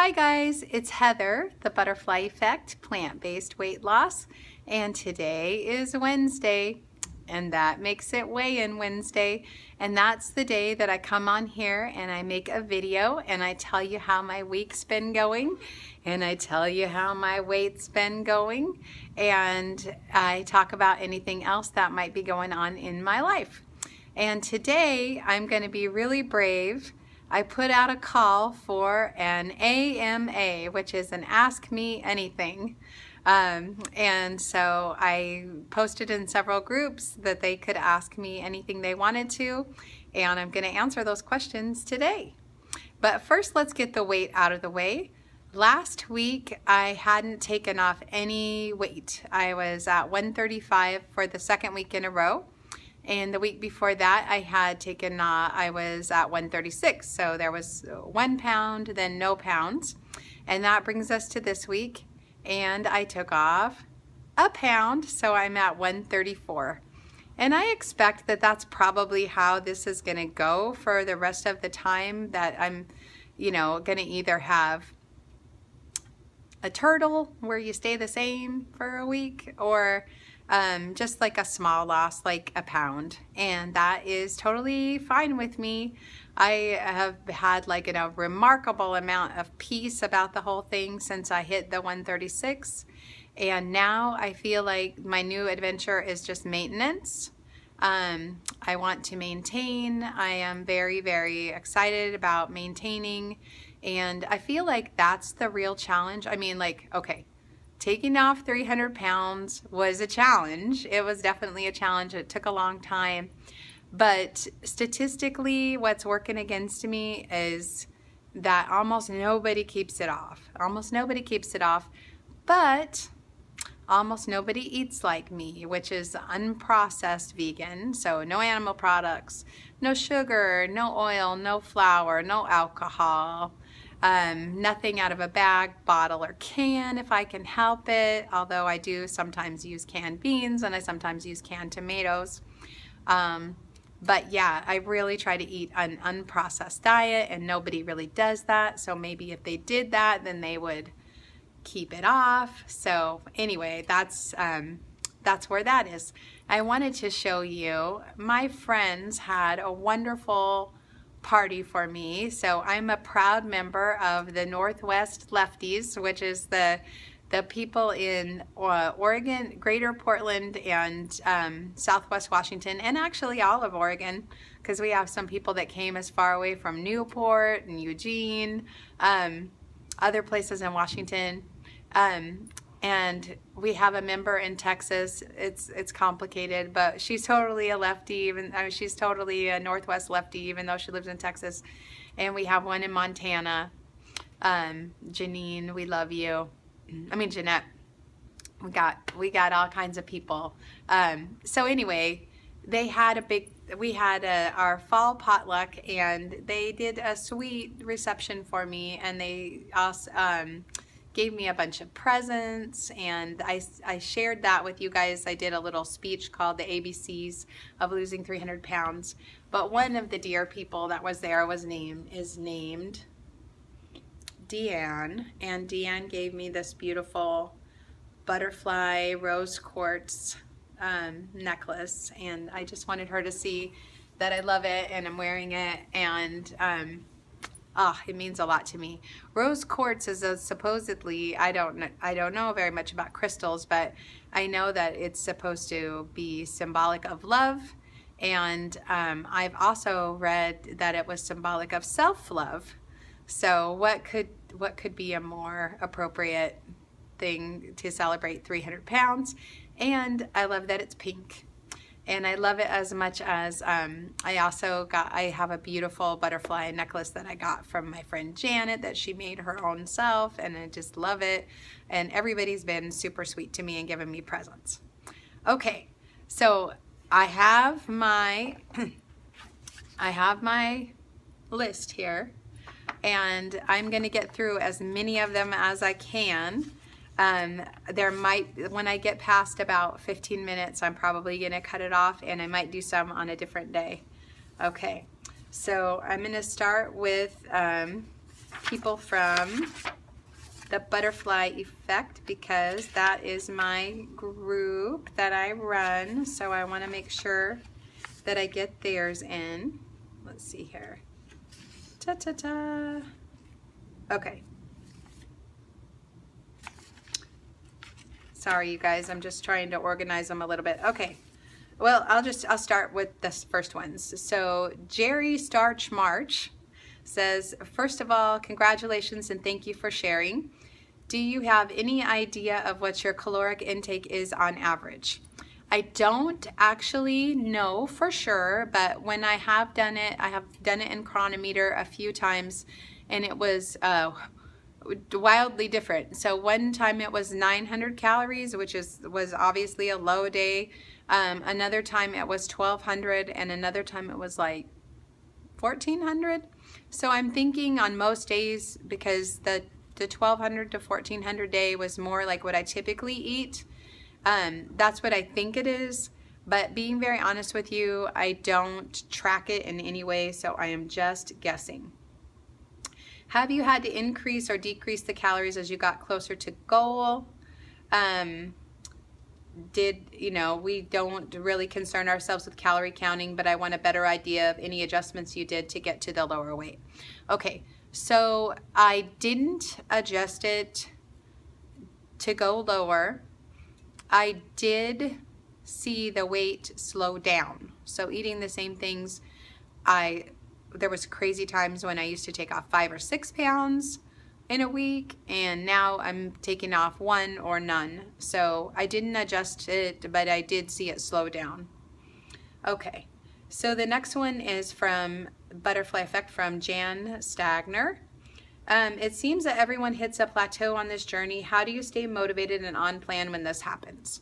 Hi guys, it's Heather, the Butterfly Effect Plant-Based Weight Loss, and today is Wednesday, and that makes it Weigh-In Wednesday, and that's the day that I come on here and I make a video and I tell you how my week's been going, and I tell you how my weight's been going, and I talk about anything else that might be going on in my life. And today I'm going to be really brave. I put out a call for an AMA, which is an Ask Me Anything. And so I posted in several groups that they could ask me anything they wanted to, and I'm going to answer those questions today. But first, let's get the weight out of the way. Last week, I hadn't taken off any weight. I was at 135 for the second week in a row. And the week before that, I was at 136. So there was 1 pound, then no pounds. And that brings us to this week. And I took off a pound, so I'm at 134. And I expect that that's probably how this is going to go for the rest of the time that I'm, going to either have a turtle where you stay the same for a week, or just like a small loss, like a pound, and that is totally fine with me. I have had like a remarkable amount of peace about the whole thing since I hit the 136, and now I feel like my new adventure is just maintenance. I want to maintain. I am very, very excited about maintaining, and I feel like that's the real challenge. I mean, like, okay, taking off 300 pounds was a challenge. It was definitely a challenge. It took a long time. But statistically, what's working against me is that almost nobody keeps it off. Almost nobody keeps it off. But almost nobody eats like me, which is unprocessed vegan. So no animal products, no sugar, no oil, no flour, no alcohol. Nothing out of a bag, bottle, or can if I can help it, although I do sometimes use canned beans and I sometimes use canned tomatoes. But yeah, I really try to eat an unprocessed diet, and nobody really does that. So maybe if they did that, then they would keep it off. So anyway, that's where that is. I wanted to show you, my friends had a wonderful party for me. So I'm a proud member of the Northwest Lefties, which is the people in Oregon, Greater Portland, and Southwest Washington, and actually all of Oregon, because we have some people that came as far away from Newport and Eugene, other places in Washington, and we have a member in Texas. It's complicated, but she's totally a lefty. She's totally a Northwest lefty, even though she lives in Texas. And we have one in Montana. Janine, we love you. Jeanette. We got all kinds of people. So anyway, we had our fall potluck, and they did a sweet reception for me, and they also gave me a bunch of presents, and I shared that with you guys. I did a little speech called The ABCs of Losing 300 Pounds. But one of the dear people that was there is named Deanne, and Deanne gave me this beautiful butterfly rose quartz necklace, and I just wanted her to see that I love it and I'm wearing it, and it means a lot to me. Rose quartz is supposedly, I don't know very much about crystals, but I know that it's supposed to be symbolic of love, and I've also read that it was symbolic of self-love. So what could be a more appropriate thing to celebrate 300 pounds? And I love that it's pink. And I love it as much as I have a beautiful butterfly necklace that I got from my friend Janet that she made her own self, and I just love it. And everybody's been super sweet to me and given me presents. Okay, so I have my list here, and I'm going to get through as many of them as I can. When I get past about 15 minutes, I'm probably going to cut it off, and I might do some on a different day. Okay, so I'm going to start with people from the Butterfly Effect because that is my group that I run. So I want to make sure that I get theirs in. Let's see here. Ta-ta-ta. Okay. Sorry, you guys. I'm just trying to organize them a little bit. Okay. Well, I'll start with this first ones. So Jerry Starch March says, first of all, congratulations and thank you for sharing. Do you have any idea of what your caloric intake is on average? I don't actually know for sure, but when I have done it in Cronometer a few times, and it was wildly different. So one time it was 900 calories, which was obviously a low day. Another time it was 1200, and another time it was like 1400. So I'm thinking on most days, because the 1200 to 1400 day was more like what I typically eat. That's what I think it is. But being very honest with you, I don't track it in any way, so I am just guessing. Have you had to increase or decrease the calories as you got closer to goal? We don't really concern ourselves with calorie counting, but I want a better idea of any adjustments you did to get to the lower weight. Okay, so I didn't adjust it to go lower. I did see the weight slow down. So eating the same things, there was crazy times when I used to take off 5 or 6 pounds in a week, and now I'm taking off 1 or none. So I didn't adjust it, but I did see it slow down. Okay, so the next one is from Butterfly Effect from Jan Stagner. It seems that everyone hits a plateau on this journey. How do you stay motivated and on plan when this happens?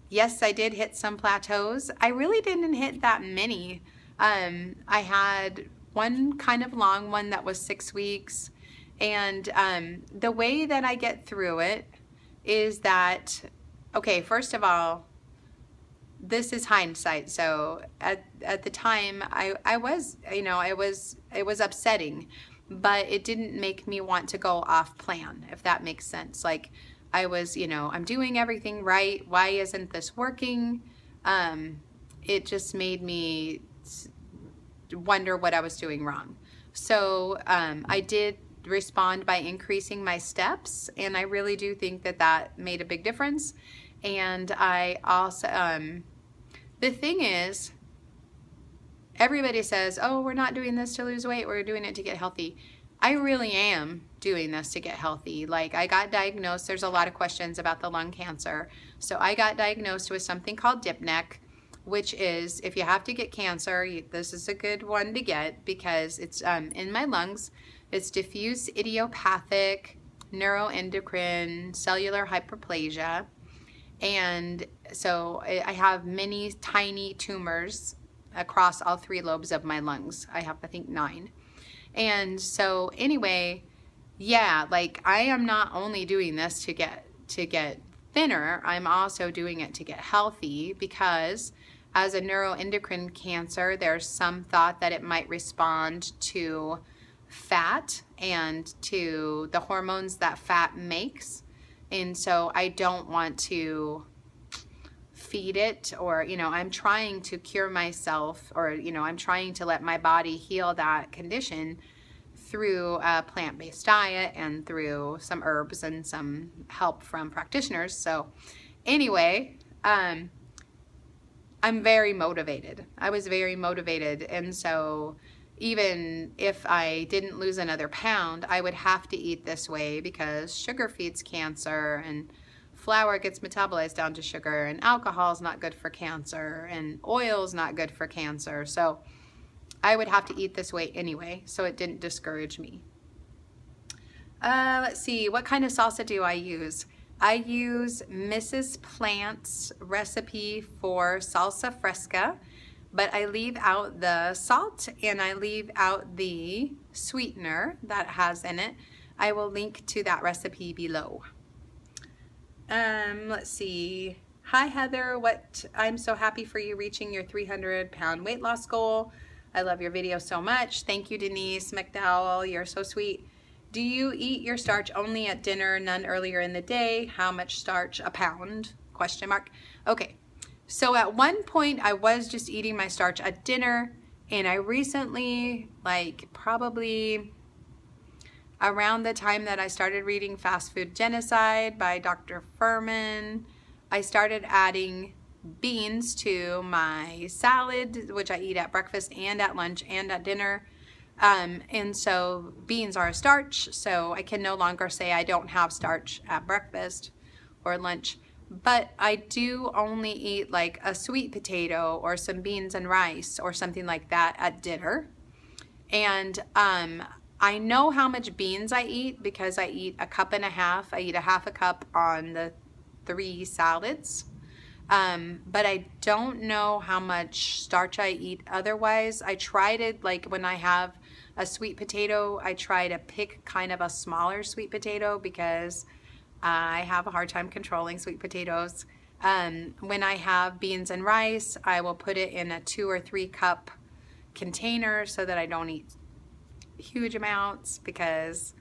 Yes, I did hit some plateaus. I really didn't hit that many. I had one kind of long one that was 6 weeks. And the way that I get through it is that, okay, first of all, this is hindsight. So at the time, I was, it was upsetting, but it didn't make me want to go off plan, if that makes sense. Like I was, I'm doing everything right. Why isn't this working? It just made me wonder what I was doing wrong. So I did respond by increasing my steps, and I really do think that that made a big difference. And I also, the thing is, everybody says, oh, we're not doing this to lose weight, we're doing it to get healthy. I really am doing this to get healthy. Like I got diagnosed, there's a lot of questions about the lung cancer. So I got diagnosed with something called DIPNEC, which is, if you have to get cancer, this is a good one to get because it's in my lungs. It's diffuse idiopathic neuroendocrine cellular hyperplasia. And so I have many tiny tumors across all 3 lobes of my lungs. I have, I think, 9. And so anyway, yeah, like I am not only doing this to get thinner, I'm also doing it to get healthy, because as a neuroendocrine cancer, there's some thought that it might respond to fat and to the hormones that fat makes. And so I don't want to feed it, or, I'm trying to cure myself, or, I'm trying to let my body heal that condition through a plant-based diet and through some herbs and some help from practitioners. So anyway, I'm very motivated. I was very motivated. And so even if I didn't lose another pound, I would have to eat this way because sugar feeds cancer, and flour gets metabolized down to sugar, and alcohol is not good for cancer, and oil is not good for cancer. So I would have to eat this way anyway, so it didn't discourage me. Let's see, what kind of salsa do I use? I use Mrs. Plant's recipe for salsa fresca, but I leave out the salt and I leave out the sweetener that it has in it. I will link to that recipe below. Let's see. Hi Heather, I'm so happy for you reaching your 300-pound weight loss goal. I love your video so much. Thank you, Denise McDowell. You're so sweet. Do you eat your starch only at dinner, none earlier in the day? How much starch? A pound? Question mark. Okay, so at one point I was just eating my starch at dinner, and I recently, like probably around the time that I started reading Fast Food Genocide by Dr. Fuhrman, I started adding beans to my salad, which I eat at breakfast and at lunch and at dinner. And so beans are a starch, so I can no longer say I don't have starch at breakfast or lunch. But I do only eat like a sweet potato or some beans and rice or something like that at dinner. And I know how much beans I eat because I eat a cup and a half. I eat a half a cup on the 3 salads. But I don't know how much starch I eat otherwise. I try to, like when I have a sweet potato, I try to pick kind of a smaller sweet potato because I have a hard time controlling sweet potatoes. When I have beans and rice, I will put it in a 2 or 3 cup container so that I don't eat huge amounts because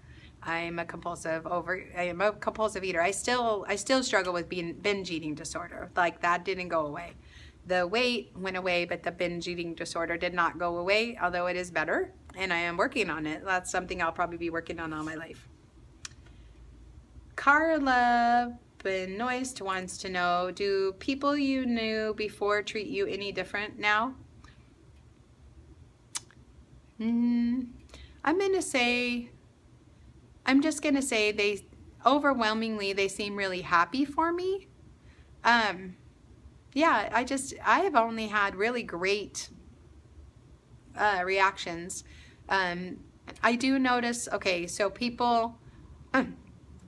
I'm a compulsive eater. I still struggle with binge eating disorder. Like that didn't go away. The weight went away, but the binge eating disorder did not go away, although it is better, and I am working on it. That's something I'll probably be working on all my life. Carla Benoist wants to know, do people you knew before treat you any different now? I'm just gonna say they overwhelmingly seem really happy for me. Yeah, I have only had really great reactions. I do notice, okay, so people,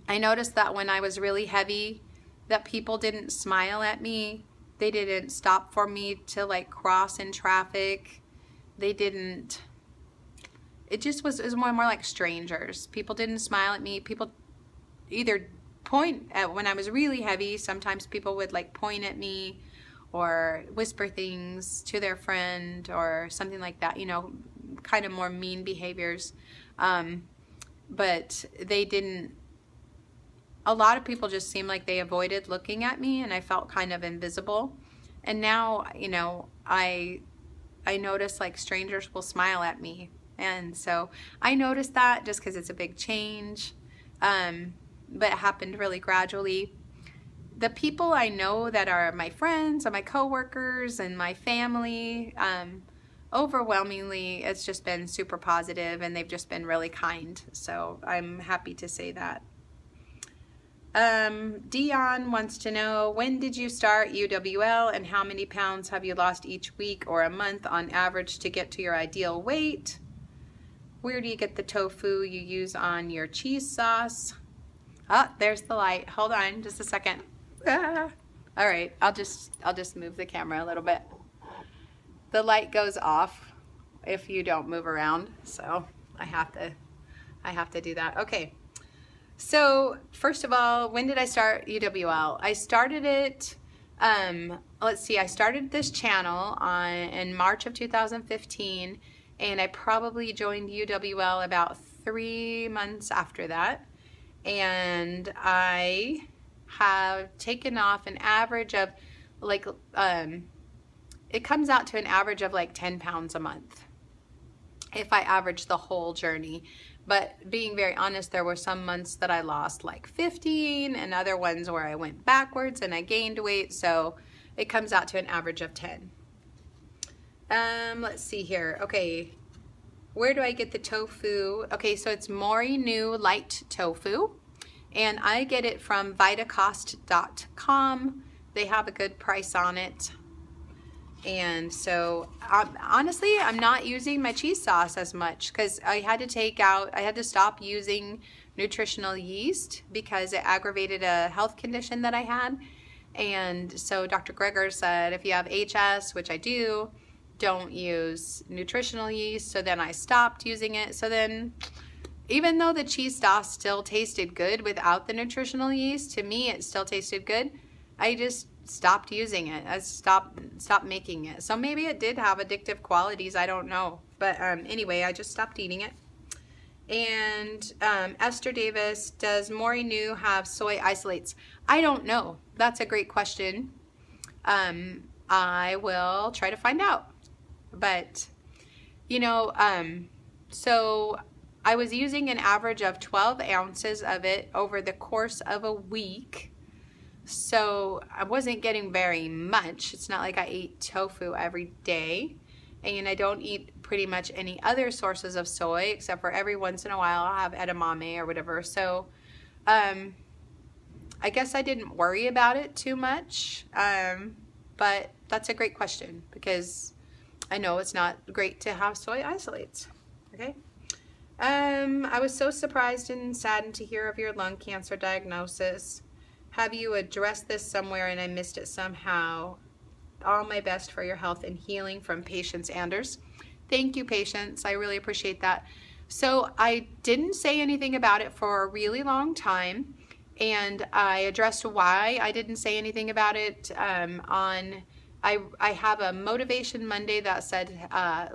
I noticed that when I was really heavy, that people didn't smile at me. They didn't stop for me to like cross in traffic. They didn't, it was more like strangers. People didn't smile at me. People either point at, when I was really heavy, sometimes people would like point at me or whisper things to their friend or something like that, you know, kind of more mean behaviors. But they didn't, a lot of people just seemed like they avoided looking at me, and I felt kind of invisible. And now, you know, I notice like strangers will smile at me. And so I noticed that just because it's a big change, but it happened really gradually. The people I know that are my friends and my coworkers and my family, overwhelmingly, it's just been super positive, and they've just been really kind. So I'm happy to say that. Dion wants to know, when did you start UWL and how many pounds have you lost each week or a month on average to get to your ideal weight? Where do you get the tofu you use on your cheese sauce? Oh, there's the light. Hold on just a second. Ah. All right, I'll just move the camera a little bit. The light goes off if you don't move around, so I have to do that. Okay. So first of all, when did I start UWL? I started it, let's see, I started this channel in March of 2015, and I probably joined UWL about 3 months after that. And I have taken off an average of like, it comes out to an average of like 10 pounds a month if I average the whole journey. But being very honest, there were some months that I lost like 15 and other ones where I went backwards and I gained weight. So it comes out to an average of 10. Let's see here. Okay, where do I get the tofu? Okay, so it's Morinu Light Tofu, and I get it from Vitacost.com. They have a good price on it. And so honestly, I'm not using my cheese sauce as much because I had to stop using nutritional yeast because it aggravated a health condition that I had. And so Dr. Greger said, if you have HS, which I do, don't use nutritional yeast. So then I stopped using it. So then, even though the cheese sauce still tasted good without the nutritional yeast, to me it still tasted good. I just stopped using it. I stopped making it. So maybe it did have addictive qualities. I don't know. But anyway, I just stopped eating it. And Esther Davis, does Mori New have soy isolates? I don't know. That's a great question. I will try to find out. But, you know, so I was using an average of 12 ounces of it over the course of a week. So I wasn't getting very much. It's not like I ate tofu every day. And I don't eat pretty much any other sources of soy, except for every once in a while I'll have edamame or whatever. So I guess I didn't worry about it too much. But that's a great question, because I know it's not great to have soy isolates. Okay. I was so surprised and saddened to hear of your lung cancer diagnosis. Have you addressed this somewhere and I missed it somehow? All my best for your health and healing, from Patience Anders. Thank you, Patience. I really appreciate that. So I didn't say anything about it for a really long time, and I addressed why I didn't say anything about it I have a Motivation Monday that said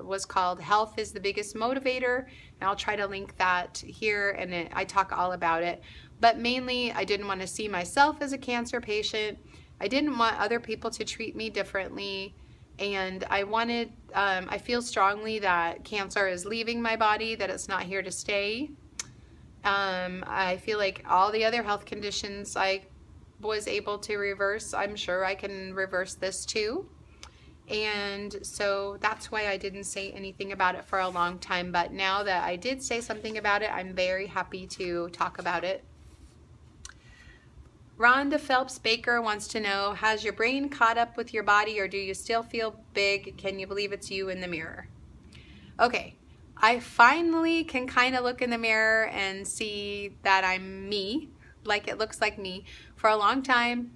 was called Health is the Biggest Motivator, and I'll try to link that here, and I talk all about it. But mainly, I didn't want to see myself as a cancer patient. I didn't want other people to treat me differently, and I feel strongly that cancer is leaving my body, that it's not here to stay. I feel like all the other health conditions I was able to reverse, I'm sure I can reverse this too. And so that's why I didn't say anything about it for a long time. But now that I did say something about it, I'm very happy to talk about it. Rhonda Phelps Baker wants to know, has your brain caught up with your body, or do you still feel big? Can you believe it's you in the mirror? Okay, I finally can kind of look in the mirror and see that I'm me, like it looks like me. For a long time,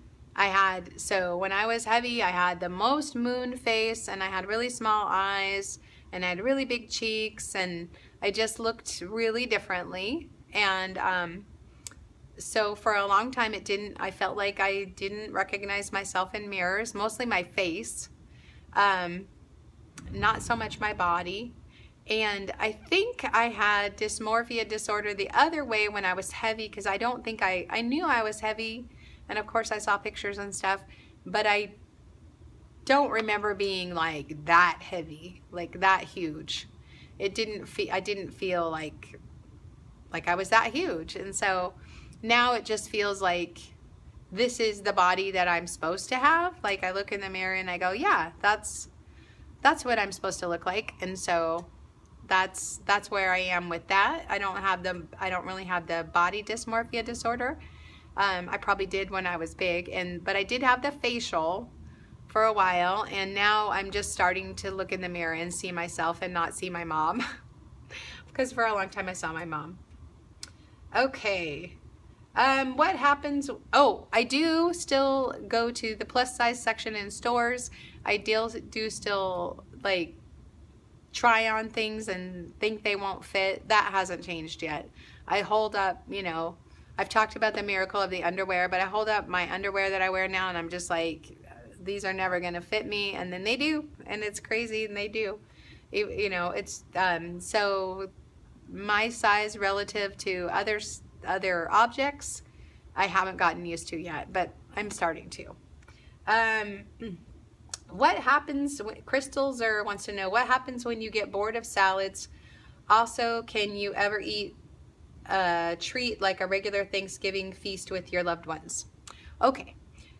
so when I was heavy, I had the most moon face, and I had really small eyes, and I had really big cheeks, and I just looked really differently. And so for a long time, I felt like I didn't recognize myself in mirrors, mostly my face, not so much my body. And I think I had dysmorphia disorder the other way when I was heavy, because I don't think I knew I was heavy, and of course I saw pictures and stuff, but I don't remember being like that heavy, like that huge. I didn't feel like I was that huge. And so now it just feels like this is the body that I'm supposed to have. Like I look in the mirror and I go, yeah, that's what I'm supposed to look like. And so that's where I am with that. I don't really have the body dysmorphia disorder. I probably did when I was big, but I did have the facial for a while, and now I'm just starting to look in the mirror and see myself and not see my mom, because for a long time I saw my mom. Okay. What happens? Oh, I do still go to the plus size section in stores. I do still like try on things and think they won't fit. That hasn't changed yet. I hold up, I've talked about the miracle of the underwear, but I hold up my underwear that I wear now, and I'm just like, these are never going to fit me. And then they do, and it's crazy, and they do. So my size relative to other objects, I haven't gotten used to yet, but I'm starting to. What happens, Crystals wants to know, what happens when you get bored of salads? Also, can you ever eat a treat like a regular Thanksgiving feast with your loved ones? Okay,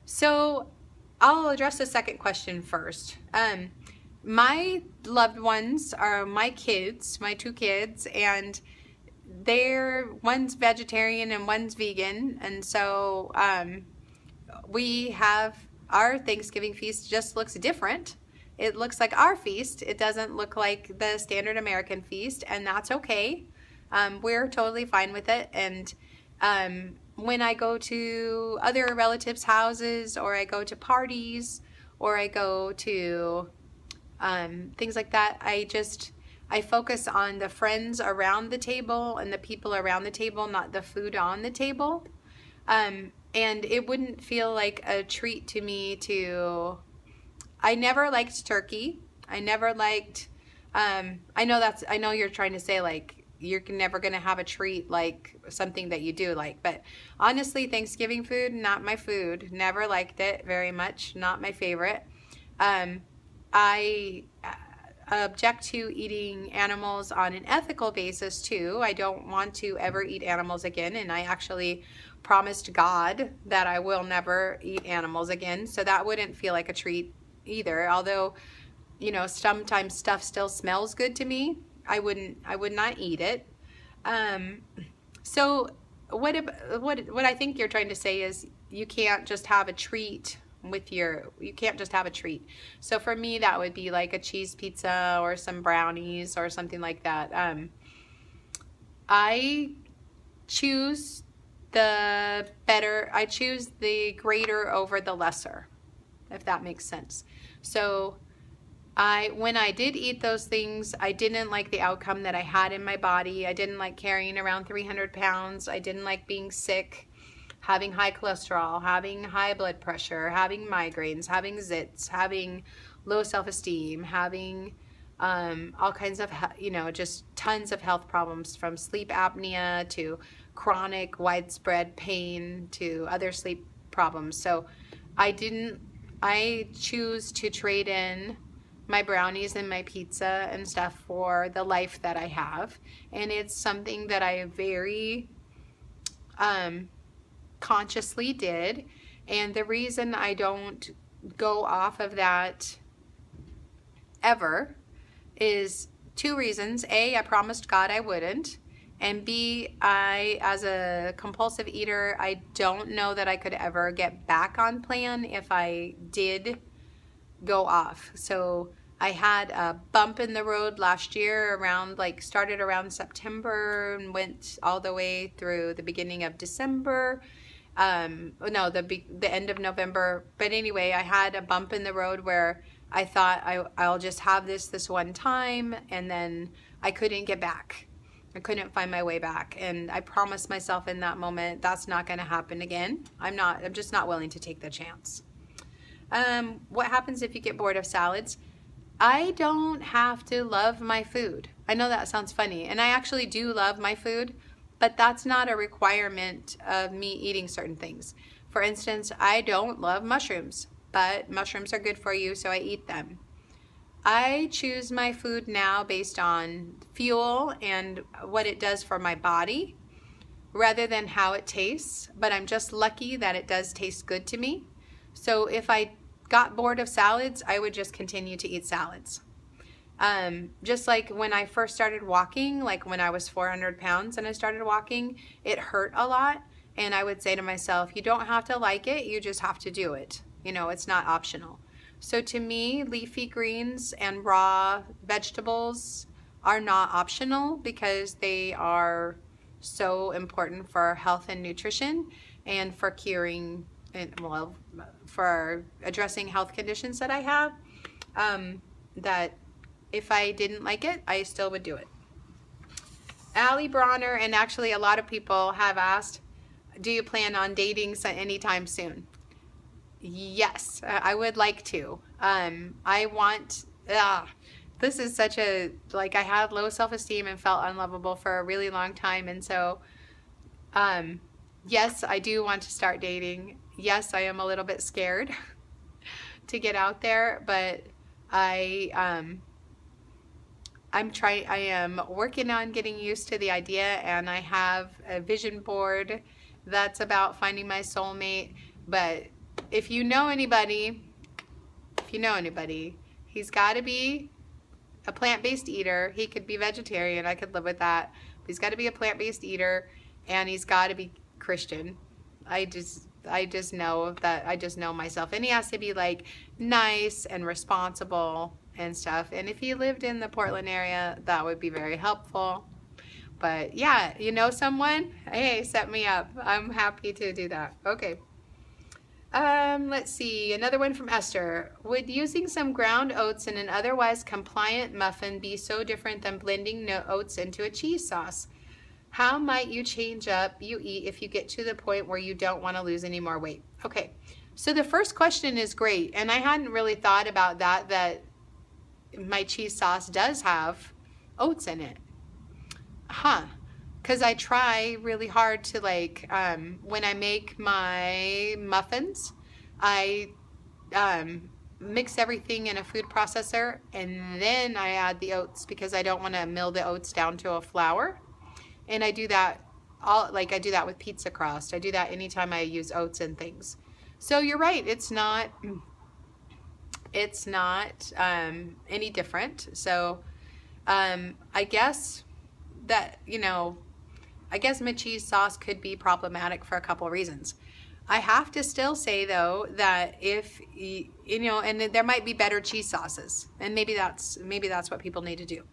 so I'll address the second question first. My loved ones are my kids, my two kids, and one's vegetarian and one's vegan, and so we have our Thanksgiving feast just looks different. It looks like our feast. It doesn't look like the standard American feast, and that's okay. We're totally fine with it. And when I go to other relatives' houses, or I go to parties, or I go to things like that, I focus on the friends around the table and the people around the table, not the food on the table. And it wouldn't feel like a treat to me I never liked turkey. I never liked, I know you're trying to say like you're never going to have a treat like something that you do like. But honestly, Thanksgiving food, not my food. Never liked it very much. Not my favorite. I object to eating animals on an ethical basis too. I don't want to ever eat animals again, and I actually promised God that I will never eat animals again, so that wouldn't feel like a treat either. Although, you know, sometimes stuff still smells good to me, I would not eat it. So what I think you're trying to say is you can't just have a treat you can't just have a treat. So for me, that would be like a cheese pizza or some brownies or something like that. I choose the greater over the lesser, if that makes sense. So when I did eat those things, I didn't like the outcome that I had in my body. I didn't like carrying around 300 pounds. I didn't like being sick, having high cholesterol, having high blood pressure, having migraines, having zits, having low self-esteem, having all kinds of, just tons of health problems, from sleep apnea to chronic widespread pain to other sleep problems. So I choose to trade in my brownies and my pizza and stuff for the life that I have. And it's something that I very consciously did. And the reason I don't go off of that ever is two reasons. A, I promised God I wouldn't. And B, as a compulsive eater, I don't know that I could ever get back on plan if I did go off. So I had a bump in the road last year started around September and went all the way through the beginning of December. The end of November. But anyway, I had a bump in the road where I thought I'll just have this one time, and then I couldn't get back. I couldn't find my way back. And I promised myself in that moment, that's not going to happen again. I'm just not willing to take the chance. What happens if you get bored of salads? I don't have to love my food. I know that sounds funny, and I actually do love my food, but that's not a requirement of me eating certain things. For instance, I don't love mushrooms, but mushrooms are good for you, so I eat them. I choose my food now based on fuel and what it does for my body rather than how it tastes, but I'm just lucky that it does taste good to me. So if I got bored of salads, I would just continue to eat salads. Just like when I first started walking, like when I was 400 pounds and I started walking, it hurt a lot. And I would say to myself, you don't have to like it, you just have to do it. It's not optional. So to me, leafy greens and raw vegetables are not optional because they are so important for health and nutrition and for curing, for addressing health conditions that I have, that if I didn't like it, I still would do it. Allie Bronner, and actually a lot of people have asked, do you plan on dating anytime soon? Yes, I would like to. This is such I had low self-esteem and felt unlovable for a really long time. And so, yes, I do want to start dating. Yes, I am a little bit scared to get out there, but I am working on getting used to the idea, and I have a vision board that's about finding my soulmate. But if you know anybody, he's got to be a plant-based eater. He could be vegetarian. I could live with that. But he's got to be a plant-based eater, and he's got to be Christian. I just know that. I just know myself. And he has to be nice and responsible and stuff. And if he lived in the Portland area, that would be very helpful. But yeah, someone? Hey, set me up. I'm happy to do that. Okay. Let's see, another one from Esther. Would using some ground oats in an otherwise compliant muffin be so different than blending oats into a cheese sauce? How might you change up you eat if you get to the point where you don't want to lose any more weight? Okay, so the first question is great, and I hadn't really thought about that my cheese sauce does have oats in it. Because I try really hard to like, when I make my muffins, I mix everything in a food processor and then I add the oats because I don't want to mill the oats down to a flour. And I do that I do that with pizza crust. I do that anytime I use oats and things. So you're right, it's not any different. So I guess that, I guess my cheese sauce could be problematic for a couple reasons. I have to still say though that if and there might be better cheese sauces, and maybe that's what people need to do.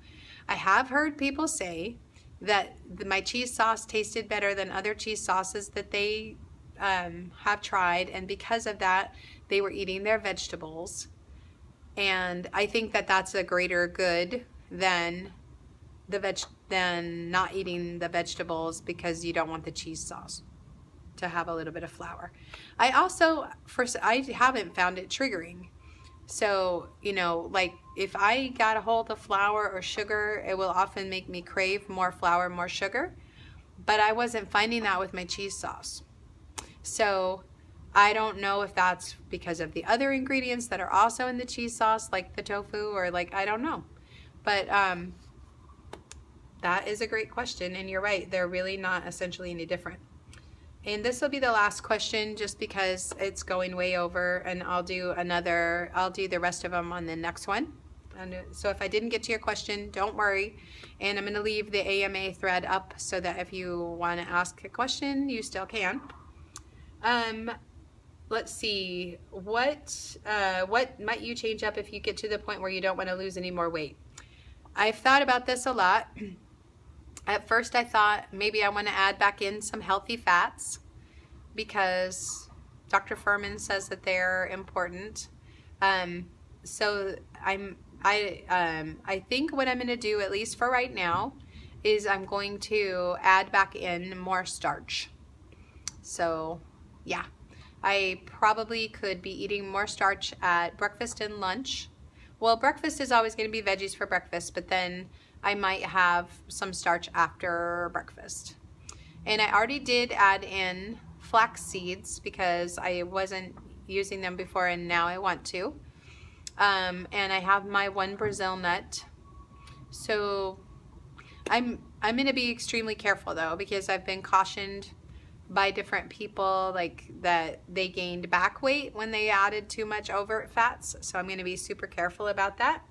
I have heard people say that my cheese sauce tasted better than other cheese sauces that they have tried, and because of that, they were eating their vegetables. And I think that that's a greater good than not eating the vegetables because you don't want the cheese sauce to have a little bit of flour. I haven't found it triggering. So, like if I got a hold of flour or sugar, it will often make me crave more flour, more sugar. But I wasn't finding that with my cheese sauce. So I don't know if that's because of the other ingredients that are also in the cheese sauce, like the tofu, or I don't know. But that is a great question, and you're right, they're really not essentially any different. And this will be the last question just because it's going way over, and I'll do the rest of them on the next one. And so if I didn't get to your question, don't worry. And I'm going to leave the AMA thread up so that if you want to ask a question, you still can. Let's see, what might you change up if you get to the point where you don't want to lose any more weight? I've thought about this a lot. At first I thought maybe I want to add back in some healthy fats because Dr. Furman says that they're important. So I think what I'm going to do, at least for right now, is I'm going to add back in more starch. So yeah, I probably could be eating more starch at breakfast and lunch. Well, breakfast is always going to be veggies for breakfast, but then I might have some starch after breakfast. And I already did add in flax seeds because I wasn't using them before and now I want to. And I have my one Brazil nut. So I'm going to be extremely careful though, because I've been cautioned by different people that they gained back weight when they added too much overt fats. So I'm going to be super careful about that.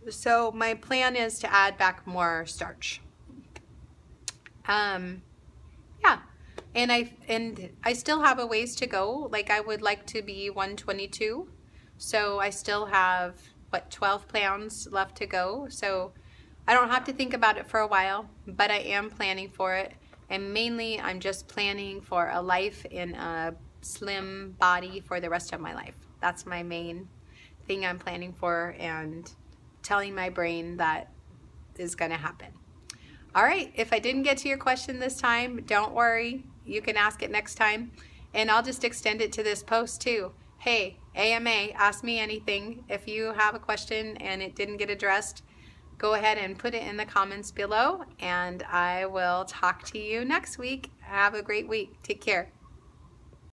So my plan is to add back more starch. Yeah, and I still have a ways to go. I would like to be 122. So I still have 12 pounds left to go. So I don't have to think about it for a while, but I am planning for it. And mainly I'm just planning for a life in a slim body for the rest of my life. That's my main thing I'm planning for, and telling my brain that is going to happen. All right, if I didn't get to your question this time, don't worry. You can ask it next time. And I'll just extend it to this post too. Hey, AMA, ask me anything. If you have a question and it didn't get addressed, go ahead and put it in the comments below, and I will talk to you next week. Have a great week. Take care.